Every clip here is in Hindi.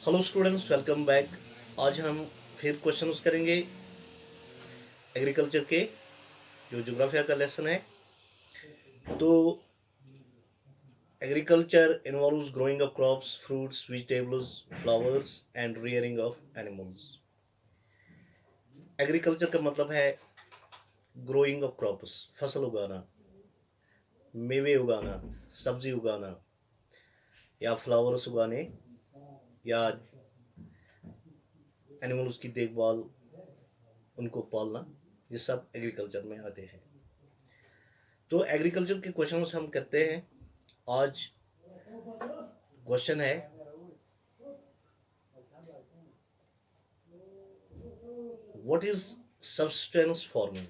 Hello students, welcome back. आज हम फिर क्वेश्चंस करेंगे एग्रीकल्चर के, जो ज्योग्राफिया का लेसन है। तो agriculture involves growing of crops, fruits, vegetables, flowers and rearing of animals. Agriculture का मतलब है ग्रोइंग ऑफ क्रॉप्स, फसल उगाना, मेवे उगाना, सब्जी उगाना, या फ्लावर्स उगाने, या एनिमल्स की देखभाल, उनको पालना, ये सब एग्रीकल्चर में आते हैं। तो एग्रीकल्चर के क्वेश्चंस हम करते हैं। आज क्वेश्चन है, what is subsistence farming?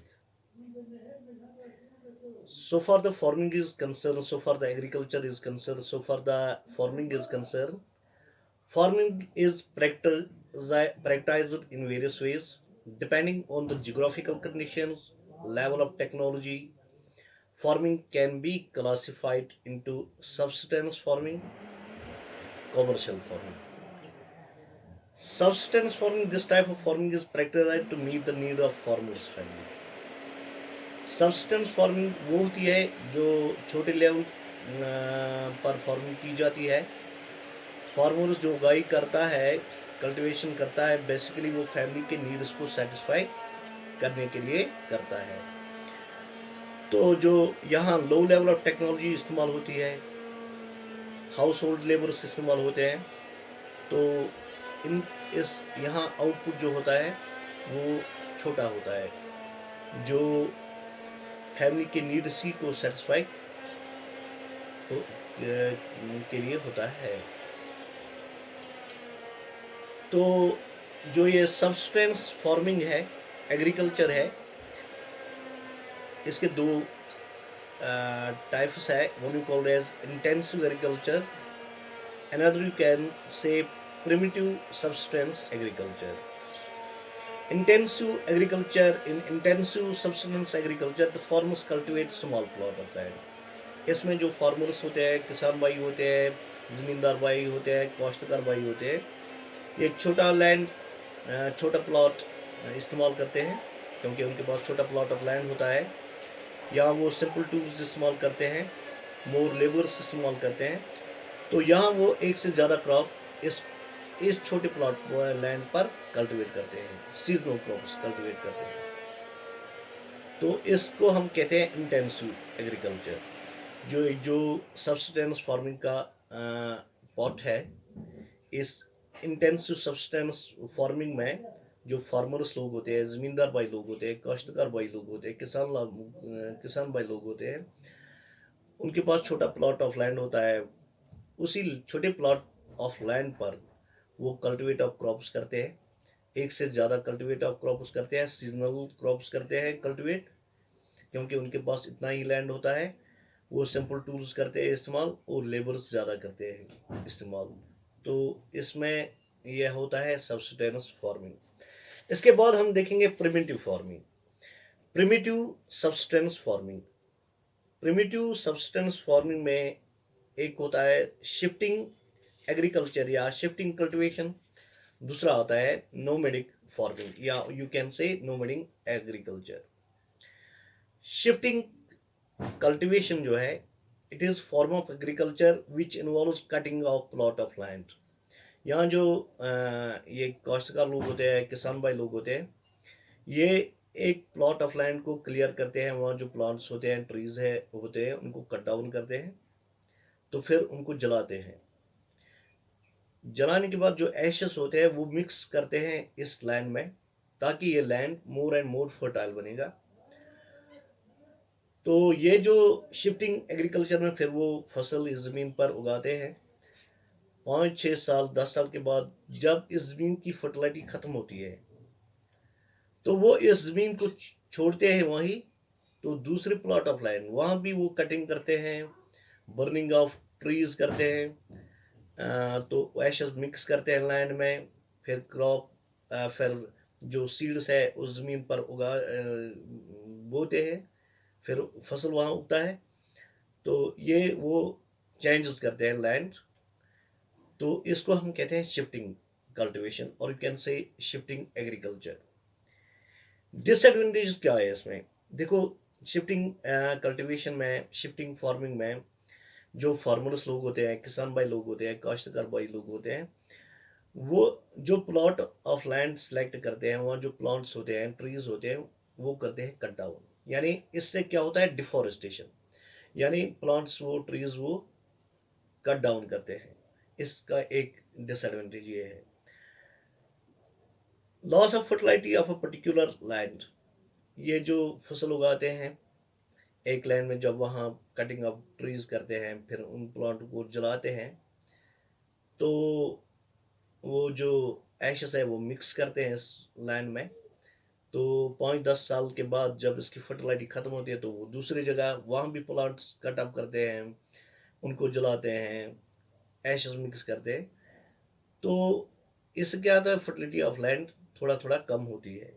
So far the farming is concerned, so far the agriculture is concerned, so far the farming is concerned, farming is practiced in various ways depending on the geographical conditions, level of technology. Farming can be classified into subsistence farming, commercial farming. Subsistence farming, this type of farming is practiced to meet the need of farmers' family. Substance farming वो होती है जो छोटे लेवल पर फार्मिंग की जाती है। फार्मर्स जो उगाई करता है, कल्टीवेशन करता है, बेसिकली वो फैमिली के नीड्स को सेटिस्फाई करने के लिए करता है। तो जो यहाँ लो लेवल ऑफ टेक्नोलॉजी इस्तेमाल होती है, हाउस होल्ड लेबर्स इस्तेमाल होते हैं, तो इन इस यहाँ आउटपुट जो होता है वो छोटा होता है, जो फैमिली के नीड्स ही को सेटिस्फाई के लिए होता है। तो जो ये सब्सटेंस फार्मिंग है, एग्रीकल्चर है, इसके दो टाइप्स है। One you called as intensive agriculture, another you can say primitive substance agriculture. Intensive agriculture, in intensive substance agriculture the farmers cultivate small plot of land. इसमें जो फार्मर्स होते हैं, किसान भाई होते हैं, ज़मींदार भाई होते हैं, काश्तकार भाई होते हैं, एक छोटा लैंड, छोटा प्लॉट इस्तेमाल करते हैं, क्योंकि उनके पास छोटा प्लॉट ऑफ लैंड होता है। यहाँ वो सिंपल टूल्स इस्तेमाल करते हैं, मोर लेबर्स इस्तेमाल करते हैं। तो यहाँ वो एक से ज़्यादा क्रॉप इस छोटे प्लॉट लैंड पर कल्टीवेट करते हैं, सीजनल क्रॉप्स कल्टीवेट करते हैं। तो इसको हम कहते हैं इंटेंसिव एग्रीकल्चर। जो जो सब्सिस्टेंस फार्मिंग का पॉट है, इस इंटेंसिव सब्सटेंस फार्मिंग में जो फार्मर्स लोग होते हैं, ज़मींदार भाई लोग होते हैं, काश्तकार भाई लोग होते हैं, किसान भाई लोग होते हैं, उनके पास छोटा प्लॉट ऑफ लैंड होता है। उसी छोटे प्लॉट ऑफ लैंड पर वो कल्टीवेट ऑफ क्रॉप्स करते हैं, एक से ज़्यादा कल्टीवेट ऑफ क्रॉप्स करते हैं, सीजनल क्रॉप्स करते हैं कल्टीवेट, क्योंकि उनके पास इतना ही लैंड होता है। वो सिंपल टूल्स करते हैं इस्तेमाल, और लेबर्स ज़्यादा करते हैं इस्तेमाल। तो इसमें यह होता है सब्सिस्टेंस फार्मिंग। इसके बाद हम देखेंगे primitive farming, primitive subsistence farming. Primitive subsistence farming में एक होता है शिफ्टिंग एग्रीकल्चर या शिफ्टिंग कल्टीवेशन, दूसरा होता है नोमैडिक फार्मिंग या यू कैन से नोमैडिक एग्रीकल्चर। शिफ्टिंग कल्टीवेशन जो है, it is form of agriculture which involves cutting of plot of land. यहाँ जो ये काश्तकार लोग होते हैं, किसान भाई लोग होते हैं, ये एक प्लॉट ऑफ लैंड को क्लियर करते हैं। वहाँ जो प्लांट्स होते हैं, ट्रीज है होते हैं, उनको कट डाउन करते हैं, तो फिर उनको जलाते हैं। जलाने के बाद जो एशेस होते हैं वो मिक्स करते हैं इस लैंड में, ताकि ये land more and more fertile बनेगा। तो ये जो शिफ्टिंग एग्रीकल्चर में फिर वो फसल इस ज़मीन पर उगाते हैं। 5, 6 साल, 10 साल के बाद जब इस ज़मीन की फर्टिलिटी ख़त्म होती है, तो वो इस ज़मीन को छोड़ते हैं वहीं, तो दूसरे प्लॉट ऑफ लैंड वहाँ भी वो कटिंग करते हैं, बर्निंग ऑफ ट्रीज करते हैं, तो एशेस मिक्स करते हैं लैंड में। फिर क्रॉप, फिर जो सीड्स है उस ज़मीन पर बोते हैं, फिर फसल वहाँ उगता है। तो ये वो चेंजेस करते हैं लैंड, तो इसको हम कहते हैं शिफ्टिंग कल्टिवेशन और यू कैन से शिफ्टिंग एग्रीकल्चर। डिसएडवांटेज क्या है इसमें? देखो, शिफ्टिंग कल्टीवेशन में, शिफ्टिंग फार्मिंग में जो फार्मर्स लोग होते हैं, किसान भाई लोग होते हैं, काश्तकार भाई लोग होते हैं, वो जो प्लॉट ऑफ लैंड सेलेक्ट करते हैं, वहाँ जो प्लांट्स होते हैं, ट्रीज होते हैं, वो करते हैं कट डाउन। यानी इससे क्या होता है? डिफॉरेस्टेशन। यानी प्लांट्स, वो ट्रीज वो कट डाउन करते हैं। इसका एक डिसएडवांटेज ये है। Loss of fertility of a particular land. ये जो फसल उगाते हैं एक लैंड में, जब वहाँ कटिंग ऑफ ट्रीज करते हैं, फिर उन प्लांट को जलाते हैं, तो वो जो एशेस है वो मिक्स करते हैं इस लैंड में। तो 5-10 साल के बाद जब इसकी फर्टिलिटी खत्म होती है, तो वो दूसरी जगह वहाँ भी प्लांट्स कट अप करते हैं, उनको जलाते हैं, एशेस मिक्स करते हैं। तो इससे क्या होता है? फर्टिलिटी ऑफ लैंड थोड़ा थोड़ा कम होती है।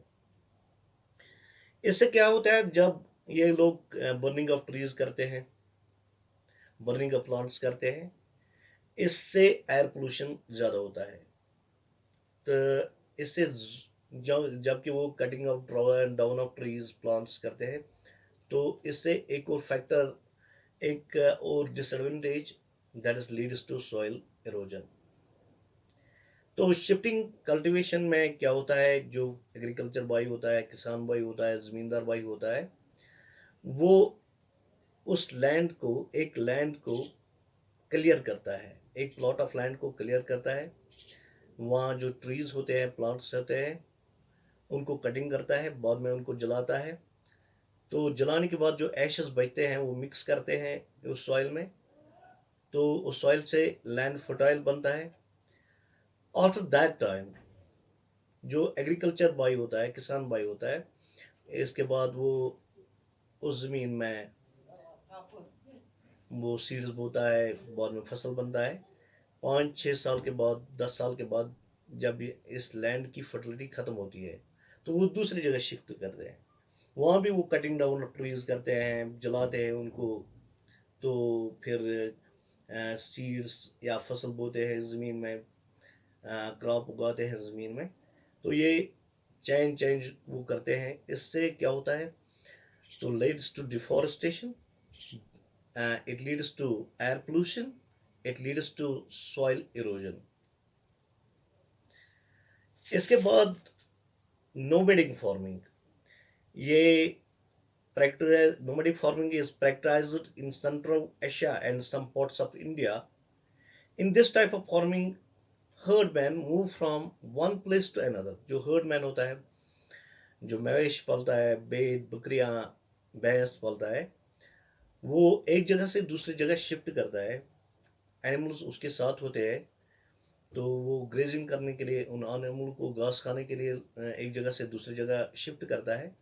इससे क्या होता है? जब ये लोग बर्निंग ऑफ ट्रीज करते हैं, बर्निंग ऑफ प्लांट्स करते हैं, इससे एयर पोल्यूशन ज़्यादा होता है। तो इससे जबकि वो cutting of down of trees plants करते हैं, तो इससे एक और फैक्टर, एक और disadvantage, that is leads to soil erosion. तो शिफ्टिंग कल्टीवेशन में क्या होता है? जो एग्रीकल्चर भाई होता है, किसान भाई होता है, जमींदार भाई होता है, वो उस लैंड को, एक लैंड को क्लियर करता है, एक प्लॉट ऑफ लैंड को क्लियर करता है। वहाँ जो ट्रीज होते हैं, प्लांट्स होते हैं, उनको कटिंग करता है, बाद में उनको जलाता है। तो जलाने के बाद जो एशेस बचते हैं वो मिक्स करते हैं उस सॉइल में, तो उस सॉइल से लैंड फर्टाइल बनता है। आफ्टर दैट टाइम जो एग्रीकल्चर बाई होता है, किसान बाई होता है, इसके बाद वो उस ज़मीन में वो सीड्स बोता है, बाद में फसल बनता है। 5-6 साल के बाद, 10 साल के बाद, जब इस लैंड की फर्टिलिटी ख़त्म होती है, तो वो दूसरी जगह शिफ्ट करते हैं। वहाँ भी वो कटिंग डाउन ट्रीज करते हैं, जलाते हैं उनको। तो फिर सीड्स या फसल बोते हैं ज़मीन में, क्रॉप उगाते हैं ज़मीन में। तो ये चेंज वो करते हैं। इससे क्या होता है? तो leads to deforestation, it leads to air pollution, it leads to soil erosion. इसके बाद नोमैडिक फार्मिंग। ये nomadic farming is practiced in Central Asia and some parts of India. In this type of farming, herdmen move from one place to another. जो herdman होता है, जो मवेश पालता है, भेड़ बकरियां भैंस पालता है, वो एक जगह से दूसरी जगह शिफ्ट करता है। एनिमल्स उसके साथ होते हैं, तो वो ग्रेजिंग करने के लिए, उन एनिमल को घास खाने के लिए एक जगह से दूसरी जगह शिफ्ट करता है।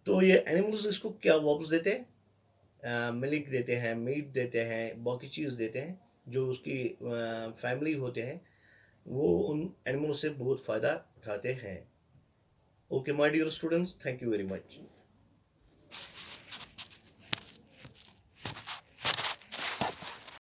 तो ये एनिमल्स इसको क्या वापस देते हैं? मिल्क देते हैं, मीट देते हैं, बाकी चीज़ देते हैं। जो उसकी फैमिली होते हैं, वो उन एनिमल से बहुत फ़ायदा उठाते हैं। Okay my dear students, thank you very much.